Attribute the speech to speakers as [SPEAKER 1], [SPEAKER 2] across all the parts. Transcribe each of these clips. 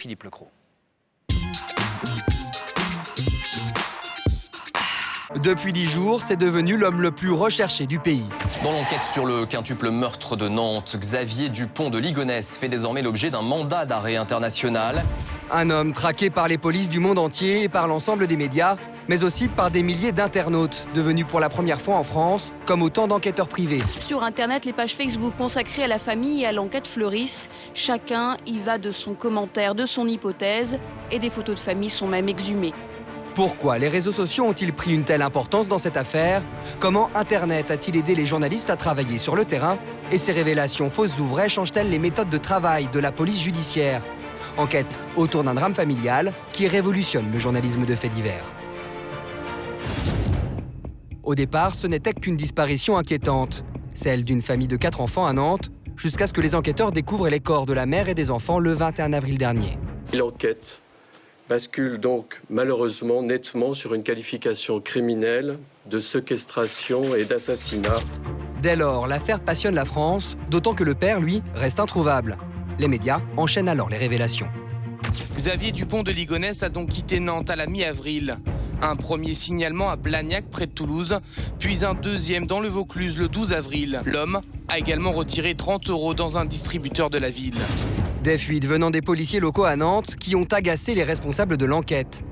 [SPEAKER 1] Philippe Lecroc.
[SPEAKER 2] Depuis 10 jours, c'est devenu l'homme le plus recherché du pays.
[SPEAKER 3] Dans l'enquête sur le quintuple meurtre de Nantes, Xavier Dupont de Ligonnès fait désormais l'objet d'un mandat d'arrêt international.
[SPEAKER 2] Un homme traqué par les polices du monde entier et par l'ensemble des médias, mais aussi par des milliers d'internautes, devenus pour la première fois en France comme autant d'enquêteurs privés.
[SPEAKER 4] Sur Internet, les pages Facebook consacrées à la famille et à l'enquête fleurissent. Chacun y va de son commentaire, de son hypothèse, et des photos de famille sont même exhumées.
[SPEAKER 2] Pourquoi les réseaux sociaux ont-ils pris une telle importance dans cette affaire? Comment Internet a-t-il aidé les journalistes à travailler sur le terrain? Et ces révélations fausses ou vraies changent-elles les méthodes de travail de la police judiciaire? Enquête autour d'un drame familial qui révolutionne le journalisme de faits divers. Au départ, ce n'était qu'une disparition inquiétante, celle d'une famille de 4 enfants à Nantes, jusqu'à ce que les enquêteurs découvrent les corps de la mère et des enfants le 21 avril dernier.
[SPEAKER 5] L'enquête bascule donc malheureusement nettement sur une qualification criminelle de séquestration et d'assassinat.
[SPEAKER 2] Dès lors, l'affaire passionne la France, d'autant que le père, lui, reste introuvable. Les médias enchaînent alors les révélations.
[SPEAKER 6] Xavier Dupont de Ligonnès a donc quitté Nantes à la mi-avril. Un premier signalement à Blagnac, près de Toulouse, puis un deuxième dans le Vaucluse le 12 avril. L'homme a également retiré 30 € dans un distributeur de la ville.
[SPEAKER 2] Des fuites venant des policiers locaux à Nantes qui ont agacé les responsables de l'enquête.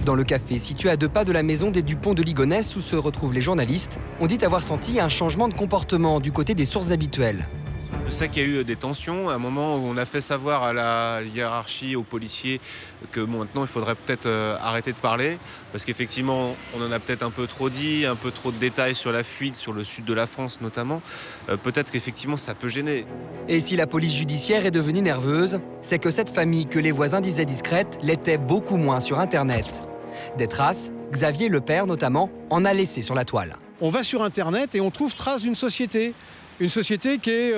[SPEAKER 2] Dans le café situé à 2 pas de la maison des Dupont de Ligonnès où se retrouvent les journalistes, on dit avoir senti un changement de comportement du côté des sources habituelles.
[SPEAKER 7] Je sais qu'il y a eu des tensions, à un moment où on a fait savoir à la hiérarchie, aux policiers, que maintenant il faudrait peut-être arrêter de parler, parce qu'effectivement on en a peut-être un peu trop dit, un peu trop de détails sur la fuite, sur le sud de la France notamment. Peut-être qu'effectivement ça peut gêner.
[SPEAKER 2] Et si la police judiciaire est devenue nerveuse, c'est que cette famille que les voisins disaient discrète l'était beaucoup moins sur Internet. Des traces, Xavier, le père notamment, en a laissé sur la toile.
[SPEAKER 8] On va sur Internet et on trouve trace d'une société. Une société qui est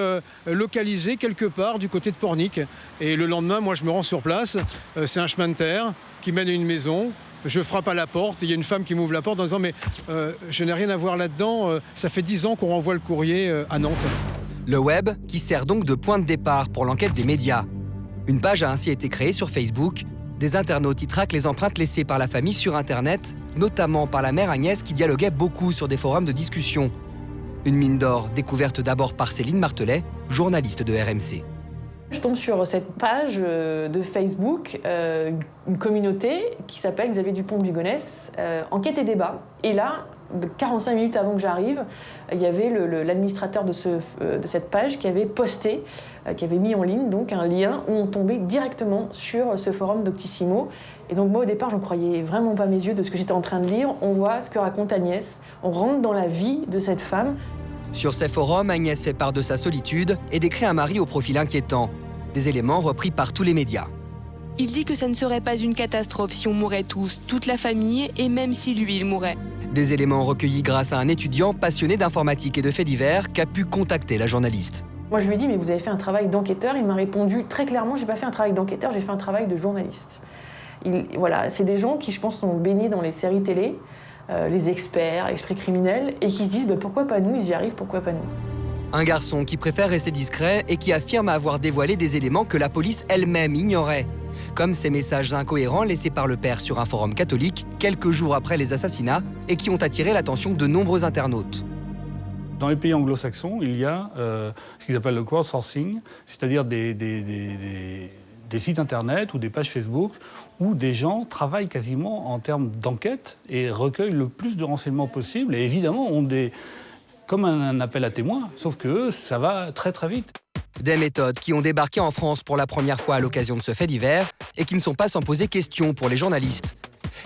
[SPEAKER 8] localisée quelque part du côté de Pornic. Et le lendemain, moi, je me rends sur place. C'est un chemin de terre qui mène à une maison. Je frappe à la porte et il y a une femme qui m'ouvre la porte en disant « Mais je n'ai rien à voir là-dedans. Ça fait 10 ans qu'on renvoie le courrier à Nantes. »
[SPEAKER 2] Le web qui sert donc de point de départ pour l'enquête des médias. Une page a ainsi été créée sur Facebook. Des internautes y traquent les empreintes laissées par la famille sur Internet, notamment par la mère Agnès qui dialoguait beaucoup sur des forums de discussion. Une mine d'or découverte d'abord par Céline Martelet, journaliste de RMC.
[SPEAKER 9] Je tombe sur cette page de Facebook, une communauté qui s'appelle Xavier Dupont de Ligonnès, Enquête et débat. Et là, 45 minutes avant que j'arrive, il y avait l'administrateur de cette page qui avait posté, qui avait mis en ligne donc un lien où on tombait directement sur ce forum Doctissimo. Et donc moi au départ, je ne croyais vraiment pas mes yeux de ce que j'étais en train de lire. On voit ce que raconte Agnès, on rentre dans la vie de cette femme.
[SPEAKER 2] Sur ces forums, Agnès fait part de sa solitude et décrit un mari au profil inquiétant. Des éléments repris par tous les médias.
[SPEAKER 10] Il dit que ça ne serait pas une catastrophe si on mourait tous, toute la famille, et même si lui, il mourait.
[SPEAKER 2] Des éléments recueillis grâce à un étudiant passionné d'informatique et de faits divers qui a pu contacter la journaliste.
[SPEAKER 9] Moi je lui ai dit « Mais vous avez fait un travail d'enquêteur ?» Il m'a répondu très clairement « J'ai pas fait un travail d'enquêteur, j'ai fait un travail de journaliste. » Voilà, c'est des gens qui, je pense, sont baignés dans les séries télé, les experts, esprits criminels, et qui se disent pourquoi pas nous, ils y arrivent, pourquoi pas nous.
[SPEAKER 2] Un garçon qui préfère rester discret et qui affirme avoir dévoilé des éléments que la police elle-même ignorait, comme ces messages incohérents laissés par le père sur un forum catholique quelques jours après les assassinats et qui ont attiré l'attention de nombreux internautes.
[SPEAKER 11] Dans les pays anglo-saxons, il y a ce qu'ils appellent le crowdsourcing, c'est-à-dire des sites internet ou des pages Facebook où des gens travaillent quasiment en termes d'enquête et recueillent le plus de renseignements possible et évidemment ont comme un appel à témoins, sauf que eux, ça va très très vite.
[SPEAKER 2] Des méthodes qui ont débarqué en France pour la première fois à l'occasion de ce fait divers et qui ne sont pas sans poser question pour les journalistes.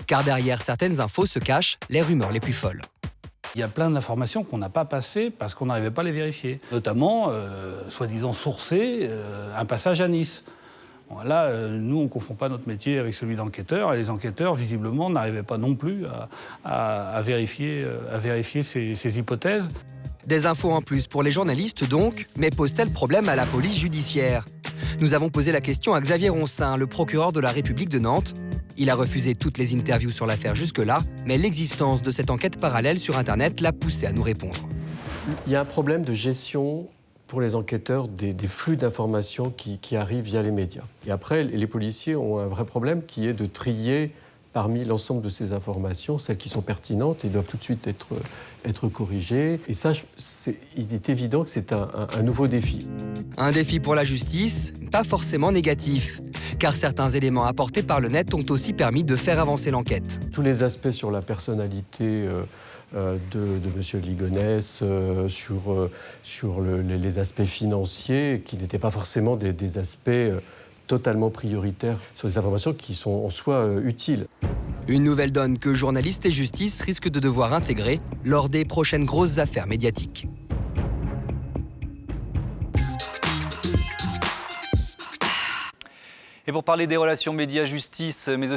[SPEAKER 2] Car derrière certaines infos se cachent les rumeurs les plus folles.
[SPEAKER 11] Il y a plein d'informations qu'on n'a pas passées parce qu'on n'arrivait pas à les vérifier. Notamment, soi-disant sourcé, un passage à Nice. Bon, là, nous, on ne confond pas notre métier avec celui d'enquêteur, et les enquêteurs, visiblement, n'arrivaient pas non plus à vérifier ces hypothèses.
[SPEAKER 2] Des infos en plus pour les journalistes donc, mais pose-t-elle problème à la police judiciaire? Nous avons posé la question à Xavier Roncin, le procureur de la République de Nantes. Il a refusé toutes les interviews sur l'affaire jusque-là, mais l'existence de cette enquête parallèle sur Internet l'a poussé à nous répondre.
[SPEAKER 5] Il y a un problème de gestion pour les enquêteurs des flux d'informations qui arrivent via les médias. Et après, les policiers ont un vrai problème qui est de trier parmi l'ensemble de ces informations, celles qui sont pertinentes et doivent tout de suite être corrigées. Et ça, il est évident que c'est un nouveau défi.
[SPEAKER 2] Un défi pour la justice, pas forcément négatif, car certains éléments apportés par le net ont aussi permis de faire avancer l'enquête.
[SPEAKER 5] Tous les aspects sur la personnalité de M. Ligonnès, sur les aspects financiers, qui n'étaient pas forcément des aspects totalement prioritaires sur des informations qui sont en soi utiles.
[SPEAKER 2] Une nouvelle donne que journalistes et justice risquent de devoir intégrer lors des prochaines grosses affaires médiatiques.
[SPEAKER 1] Et pour parler des relations médias-justice, mais aussi